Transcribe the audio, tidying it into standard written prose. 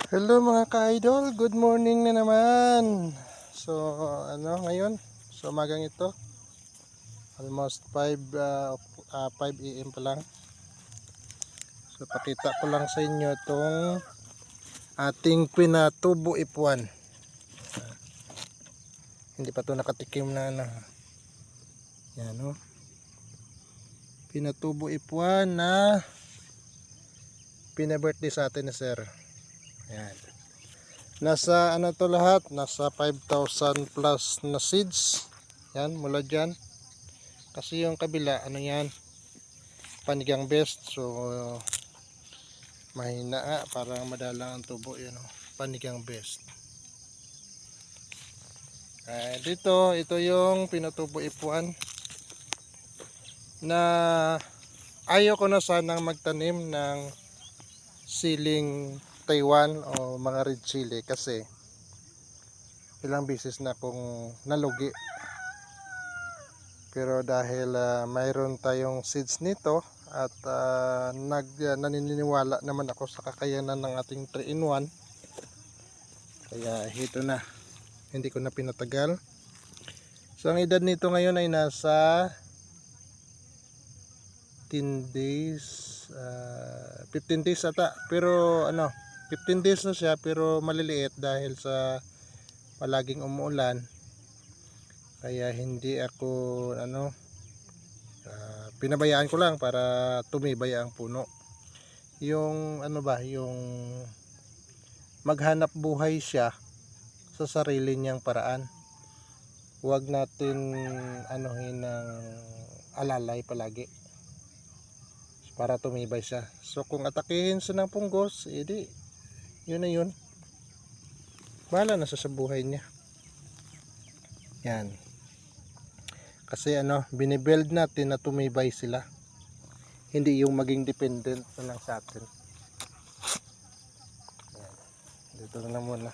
Hello mga ka-idol, good morning na naman. So ngayon, so umagang ito, almost 5 AM pa lang. So pakita ko lang sa inyo itong ating pinatubo ipuan. Hindi pa ito nakatikim na yan o. Pinatubo ipuan na pina-birthday sa atin ni sir. Yan. Nasa to lahat, nasa 5,000 plus na seeds. Yan, mula dyan. Kasi yung kabila, yan, panigang best. So mahina nga, parang madalang ang tubo yun. Panigang best. Dito, ito yung pinatubo ipuan na ayaw ko na sanang magtanim ng siling Taiwan o mga red chili kasi ilang beses na akong nalugi. Pero dahil mayroon tayong seeds nito at naniniwala naman ako sa kakayanan ng ating 3-in-1, kaya ito na, hindi ko na pinatagal. So ang edad nito ngayon ay nasa 10 days, 15 days ata, pero 15 days na siya pero maliliit dahil sa palaging umuulan. Kaya hindi ako pinabayaan ko lang para tumibay ang puno. Yung yung maghanap buhay siya sa sarili niyang paraan. Huwag natin anuhin ng alalay palagi para tumibay siya. So kung atakihin siya ng punggos, edi yun na yun. Bahala na siya sa buhay niya. Yan. Kasi binibuild natin na tumibay sila. Hindi yung maging dependent na lang sa atin. Yan. Dito na lang muna.